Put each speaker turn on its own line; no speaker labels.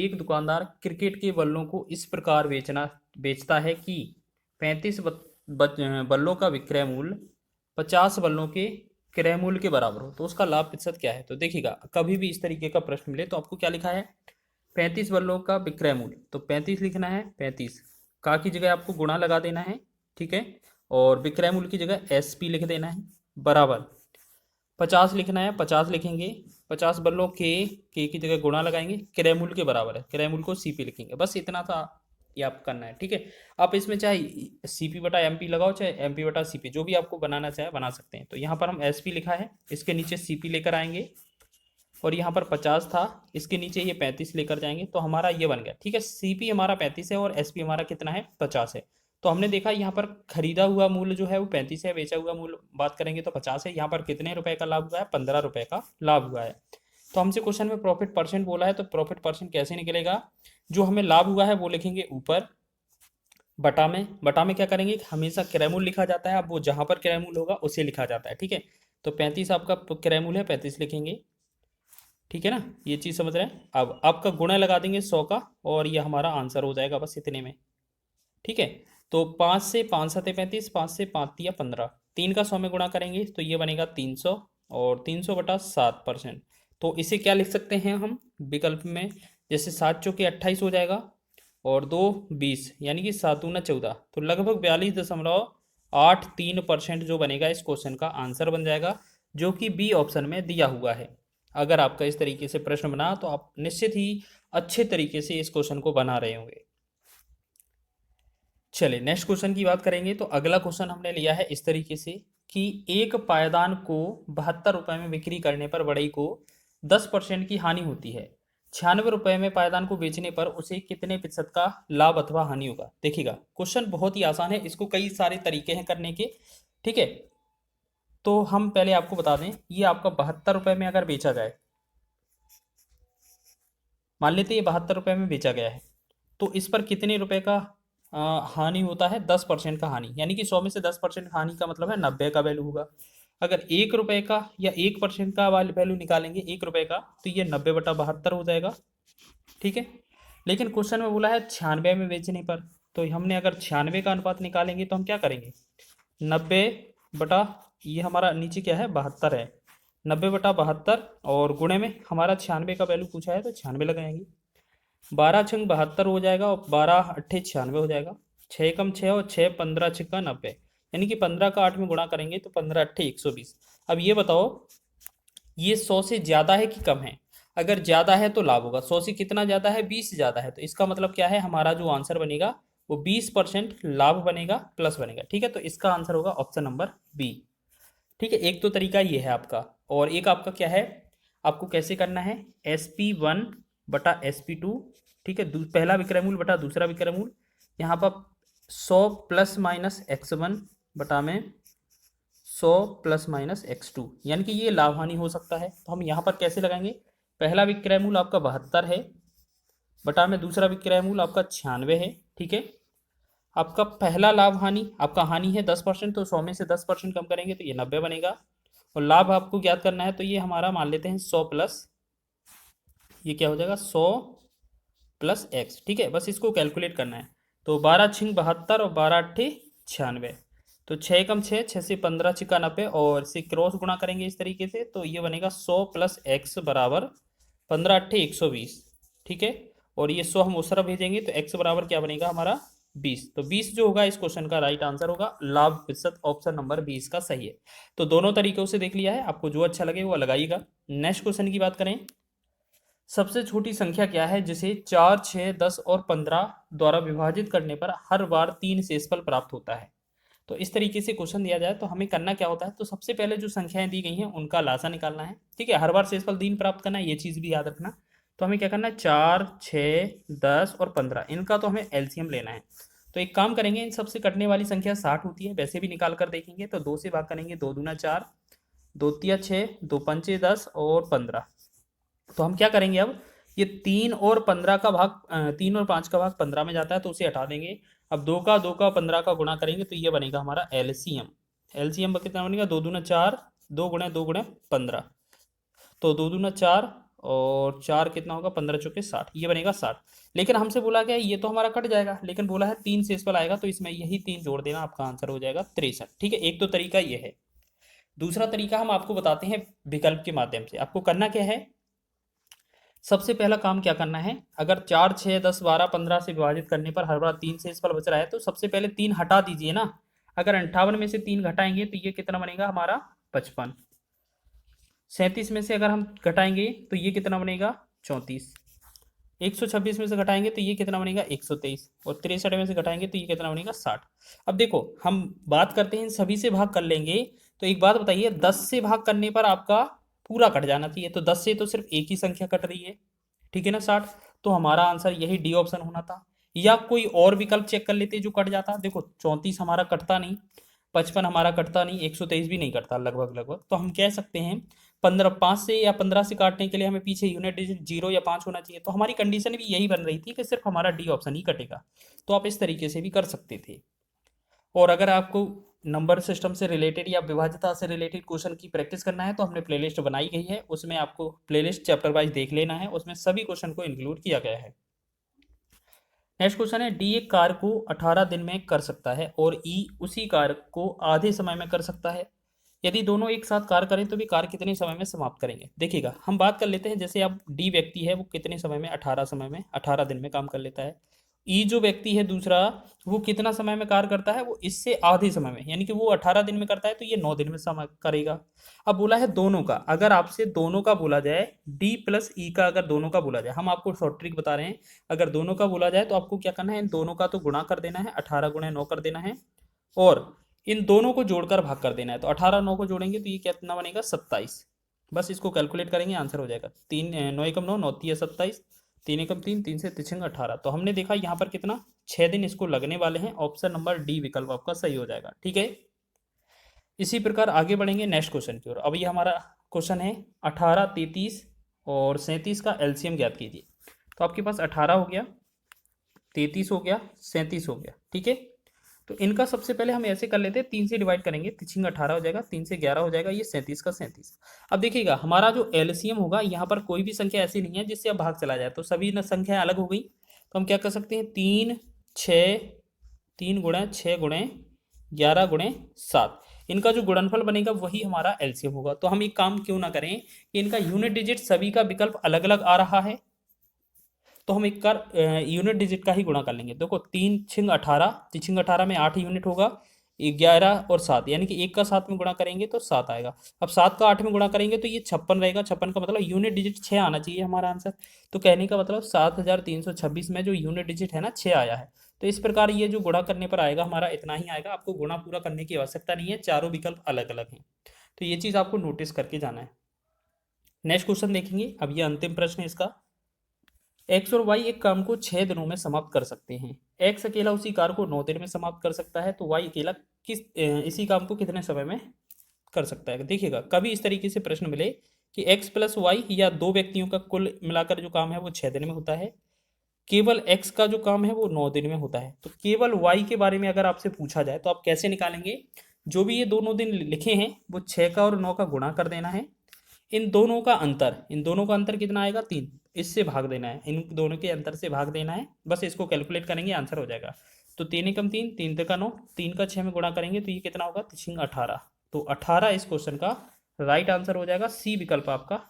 एक दुकानदार क्रिकेट के बल्लों को इस प्रकार बेचता है कि 35 बल्लों का विक्रय मूल्य 50 बल्लों के क्रय मूल्य के बराबर हो तो उसका लाभ प्रतिशत क्या है। तो देखिएगा, कभी भी इस तरीके का प्रश्न मिले तो आपको क्या लिखा है, 35 बल्लों का विक्रय मूल्य, तो 35 लिखना है। 35 का की जगह आपको गुणा लगा देना है, ठीक है, और विक्रय मूल्य की जगह एसपी लिख देना है, बराबर 50 लिखना है। 50 लिखेंगे, 50 बल्लों के की जगह गुणा लगाएंगे, क्रय मूल्य के बराबर है, क्रय मूल्य को सीपी लिखेंगे। बस इतना था, ये आप करना है, ठीक है। आप इसमें चाहे सीपी बटा एमपी लगाओ, चाहे एमपी बटा सीपी, जो भी आपको बनाना चाहे बना सकते हैं। तो यहाँ पर हम एसपी लिखा है, इसके नीचे सीपी लेकर आएंगे, और यहाँ पर 50 था, इसके नीचे ये 35 लेकर जाएंगे, तो हमारा ये बन गया, ठीक है। सीपी हमारा 35 है और एसपी हमारा कितना है, 50 है। तो हमने देखा यहाँ पर खरीदा हुआ मूल्य जो है वो 35 है, बेचा हुआ मूल्य बात करेंगे तो 50 है। यहाँ पर कितने रुपए का लाभ हुआ है, 15 रुपए का लाभ हुआ है। तो हमसे क्वेश्चन में प्रॉफिट परसेंट बोला है, तो प्रॉफिट परसेंट कैसे निकलेगा, जो हमें लाभ हुआ है वो लिखेंगे ऊपर, बटा में क्या करेंगे, हमेशा क्रय मूल्य लिखा जाता है, अब वो जहां पर क्रय मूल्य होगा उसे लिखा जाता है, ठीक है। तो 35 आपका क्रय मूल्य है, 35 लिखेंगे, ठीक है ना, ये चीज़ समझ रहे हैं। अब आपका गुणा लगा देंगे 100 का, और ये हमारा आंसर हो जाएगा बस इतने में, ठीक है। तो 5 से 5 सते 35, 5 से 5 तिया 15, 3 का 100 में गुणा करेंगे तो ये बनेगा 300, और 300 बटा 7%। तो इसे क्या लिख सकते हैं हम विकल्प में, जैसे 7 चौके 28 हो जाएगा, और 2 20, यानी कि 7 दूना 14, तो लगभग 42.83% जो बनेगा इस क्वेश्चन का आंसर बन जाएगा, जो कि बी ऑप्शन में दिया हुआ है। अगर आपका इस तरीके से प्रश्न बना तो आप निश्चित ही अच्छे तरीके से इस क्वेश्चन को बना रहे होंगे। चलिए नेक्स्ट क्वेश्चन की बात करेंगे। तो अगला क्वेश्चन हमने लिया है इस तरीके से कि एक पायदान को 72 रुपए में बिक्री करने पर बढ़ई को 10% की हानि होती है। 96 रुपए में पायदान को बेचने पर उसे कितने प्रतिशत का लाभ अथवा हानि होगा। देखिएगा, क्वेश्चन बहुत ही आसान है, इसको कई सारे तरीके हैं करने के, ठीक है। तो हम पहले आपको बता दें, ये आपका 72 रुपए में अगर बेचा जाए, मान लेते ये 72 रुपए में बेचा गया है, तो इस पर कितने रुपए का हानि होता है, 10% का हानि, यानी कि 100 में से 10% हानि का मतलब है 90 का वैल्यू होगा। अगर 1 रुपए का या 1% का वैल्यू निकालेंगे 1 रुपए का, तो ये 90/72 हो जाएगा, ठीक है। लेकिन क्वेश्चन में बोला है 96 में बेचने पर, तो हमने अगर 96 का अनुपात निकालेंगे तो हम क्या करेंगे, 90 बटा, ये हमारा नीचे क्या है 72 है, 90/72, और गुणे में हमारा 96 का वैल्यू पूछा है तो 96 लगाएंगे, 12 छंग 72 हो जाएगा, और 12 अट्ठे 96 हो जाएगा, 6 कम 6 और 6 15 छिक्का 90, यानी कि 15 का 8 में गुणा करेंगे तो 15 अट्ठे 120। अब ये बताओ, ये 100 से ज़्यादा है कि कम है। अगर ज़्यादा है तो लाभ होगा, 100 से कितना ज़्यादा है, 20 ज़्यादा है, तो इसका मतलब क्या है, हमारा जो आंसर बनेगा वो 20% लाभ बनेगा, प्लस बनेगा, ठीक है। तो इसका आंसर होगा ऑप्शन नंबर बी, ठीक है। एक तो तरीका ये है आपका, और एक आपका क्या है, आपको कैसे करना है, SP1 बटा SP2, ठीक है, पहला विक्रय मूल्य बटा दूसरा विक्रय मूल्य, यहाँ पर 100 प्लस माइनस x1 बटा में 100 प्लस माइनस x2, यानी कि ये लाभ हानि हो सकता है। तो हम यहाँ पर कैसे लगाएंगे, पहला विक्रय मूल्य आपका 72 है, बटा में दूसरा विक्रय मूल्य आपका 96 है, ठीक है। आपका पहला लाभ हानि, आपका हानि है 10%, तो 100 में से 10% कम करेंगे तो ये 90 बनेगा, और लाभ आपको ज्ञात करना है, तो ये हमारा मान लेते हैं 100 प्लस, ये क्या हो जाएगा 100 प्लस x, ठीक है। बस इसको कैलकुलेट करना है, तो 12 छिंग 72 और 12 अट्ठे 96, तो 6 कम 6, 6 से 15 छिका 90, और इसे क्रॉस गुणा करेंगे इस तरीके से, तो ये बनेगा 100 प्लस x बराबर 15 अट्ठे 120, ठीक है। और ये 100 हम उस तरफ भेजेंगे तो x बराबर क्या बनेगा हमारा 20, तो 20 जो होगा इस क्वेश्चन का राइट आंसर होगा, लाभ प्रतिशत ऑप्शन नंबर 20 का सही है। तो दोनों तरीकों से देख लिया है, आपको जो अच्छा लगे वो लगाइएगा। नेक्स्ट क्वेश्चन की बात करें, सबसे छोटी संख्या क्या है जिसे 4, 6, 10 और 15 द्वारा विभाजित करने पर हर बार 3 शेषफल प्राप्त होता है। तो इस तरीके से क्वेश्चन दिया जाए तो हमें करना क्या होता है, तो सबसे पहले जो संख्याएं दी गई हैं उनका लासा निकालना है, ठीक है। हर बार शेषफल 3 प्राप्त करना है, ये चीज़ भी याद रखना। तो हमें क्या करना है, 4, 6, 10 और 15, इनका तो हमें एलसीएम लेना है। तो एक काम करेंगे, इन सबसे कटने वाली संख्या 60 होती है, वैसे भी निकाल कर देखेंगे। तो 2 से भाग करेंगे, 2 दूना 4, 2 तिया 6, 2 पंचे 10 और 15। तो हम क्या करेंगे, अब ये 3 और 15 का भाग 3 और 5 का भाग 15 में जाता है, तो उसे हटा देंगे। अब 2 का 15 का गुणा करेंगे तो ये बनेगा हमारा एलसीएम। एलसीएम कितना बनेगा, 2 दूना 4, 2 गुणे 2 गुणे 15, तो 2 दूना 4 और 4 कितना होगा, 15 चौके 60, ये बनेगा 60। लेकिन हमसे बोला गया ये तो हमारा कट जाएगा, लेकिन बोला है 3 शेषफल आएगा, तो इसमें यही 3 जोड़ देना, आपका आंसर हो जाएगा 63। ठीक है, एक तो तरीका ये है। दूसरा तरीका हम आपको बताते हैं विकल्प के माध्यम से। आपको करना क्या है, सबसे पहला काम क्या करना है, अगर 4, 6, 10, 12, 15 से विभाजित करने पर हर बार 3 शेषफल बच रहा है, तो सबसे पहले 3 हटा दीजिए ना। अगर 58 में से 3 घटाएंगे तो ये कितना बनेगा हमारा, 55। 37 में से अगर हम घटाएंगे तो ये कितना बनेगा, 34। 126 में से घटाएंगे तो ये कितना बनेगा, 123। और 63 में से घटाएंगे तो ये कितना बनेगा, 60। अब देखो हम बात करते हैं इन सभी से भाग कर लेंगे, तो एक बात बताइए, 10 से भाग करने पर आपका पूरा कट जाना चाहिए, तो 10 से तो सिर्फ एक ही संख्या कट रही है, ठीक है ना, 60। तो हमारा आंसर यही डी ऑप्शन होना था। या कोई और विकल्प चेक कर लेते जो कट जाता, देखो 34 हमारा कटता नहीं, 55 हमारा कटता नहीं, 123 भी नहीं कटता, लगभग लगभग। तो हम कह सकते हैं 15, 5 से या 15 से काटने के लिए हमें पीछे यूनिट डिजिट 0 या 5 होना चाहिए। तो हमारी कंडीशन भी यही बन रही थी कि सिर्फ हमारा डी ऑप्शन ही कटेगा। तो आप इस तरीके से भी कर सकते थे। और अगर आपको नंबर सिस्टम से रिलेटेड या विभाज्यता से रिलेटेड क्वेश्चन की प्रैक्टिस करना है, तो हमने प्लेलिस्ट बनाई गई है, उसमें आपको प्लेलिस्ट चैप्टर वाइज देख लेना है, उसमें सभी क्वेश्चन को इंक्लूड किया गया है। नेक्स्ट क्वेश्चन है, डी एक कार्य को 18 दिन में कर सकता है और ई उसी कार्य को आधे समय में कर सकता है। यदि दोनों एक साथ कार्य करें तो भी कार्य कितने समय में समाप्त करेंगे। देखिएगा हम बात कर लेते हैं, जैसे अब डी व्यक्ति है वो कितने समय में, 18 समय में, 18 दिन में काम कर लेता है। ई जो व्यक्ति है दूसरा, वो कितना समय में कार्य करता है, वो इससे आधे समय में, यानी कि वो 18 दिन में करता है तो ये 9 दिन में समय करेगा। अब बोला है दोनों का, अगर आपसे दोनों का बोला जाए, डी प्लस ई का अगर दोनों का बोला जाए, हम आपको शॉर्ट ट्रिक बता रहे हैं, अगर दोनों का बोला जाए तो आपको क्या करना है, इन दोनों का तो गुणा कर देना है, 18 गुणे 9 कर देना है, और इन दोनों को जोड़कर भाग कर देना है। तो 18 9 को जोड़ेंगे तो ये कितना बनेगा, 27। बस इसको कैलकुलेट करेंगे, आंसर हो जाएगा 3, 9 एकम 9, 9 तिया 27, 3 एकम 3, 3 से 3 18। तो हमने देखा यहाँ पर कितना, 6 दिन इसको लगने वाले हैं। ऑप्शन नंबर डी विकल्प आपका सही हो जाएगा। ठीक है, इसी प्रकार आगे बढ़ेंगे नेक्स्ट क्वेश्चन की ओर। अब ये हमारा क्वेश्चन है 18, 33 और 37 का एलसीएम ज्ञात कीजिए। तो आपके पास 18 हो गया, 33 हो गया, 37 हो गया। ठीक है, तो इनका सबसे पहले हम ऐसे कर लेते हैं, 3 से डिवाइड करेंगे, 3 18 हो जाएगा, 3 से 11 हो जाएगा, ये 37 का 37। अब देखिएगा हमारा जो एलसीएम होगा, यहाँ पर कोई भी संख्या ऐसी नहीं है जिससे अब भाग चला जाए, तो सभी संख्याएं अलग हो गई। तो हम क्या कर सकते हैं, 3 6, 3 गुणे 6 गुणे 11 गुणे 7, इनका जो गुणनफल बनेगा वही हमारा एलसीएम होगा। तो हम एक काम क्यों ना करें कि इनका यूनिट डिजिट सभी का विकल्प अलग अलग आ रहा है, तो हम एक कर यूनिट डिजिट का ही गुणा कर लेंगे। देखो 3 छिंग 18, 3 छिंग 18 में 8 यूनिट होगा, 11 और 7, यानी कि 1 का 7 में गुणा करेंगे तो 7 आएगा। अब 7 का 8 में गुणा करेंगे तो ये 56 रहेगा, 56 का मतलब यूनिट डिजिट 6 आना चाहिए हमारा आंसर। तो कहने का मतलब 7326 में जो यूनिट डिजिट है ना, 6 आया है। तो इस प्रकार ये जो गुणा करने पर आएगा हमारा इतना ही आएगा, आपको गुणा पूरा करने की आवश्यकता नहीं है, चारों विकल्प अलग अलग हैं। तो ये चीज़ आपको नोटिस करके जाना है। नेक्स्ट क्वेश्चन देखेंगे, अब ये अंतिम प्रश्न है इसका। एक्स और वाई एक काम को 6 दिनों में समाप्त कर सकते हैं। एक्स अकेला उसी कार्य को 9 दिन में समाप्त कर सकता है, तो वाई अकेला इसी काम को कितने समय में कर सकता है। देखिएगा कभी इस तरीके से प्रश्न मिले कि एक्स प्लस वाई या दो व्यक्तियों का कुल मिलाकर जो काम है वो 6 दिन में होता है, केवल एक्स का जो काम है वो 9 दिन में होता है, तो केवल वाई के बारे में अगर आपसे पूछा जाए तो आप कैसे निकालेंगे। जो भी ये दोनों दिन लिखे हैं वो 6 का और 9 का गुणा कर देना है, इन दोनों का अंतर कितना आएगा, 3, इससे भाग देना है, इन दोनों के अंतर से भाग देना है, बस इसको कैलकुलेट करेंगे आंसर हो जाएगा। तो 3 एकम 3, 3 का 9, 3 का 6 में गुणा करेंगे तो ये कितना होगा, 18। तो 18 इस क्वेश्चन का राइट आंसर हो जाएगा, सी विकल्प आपका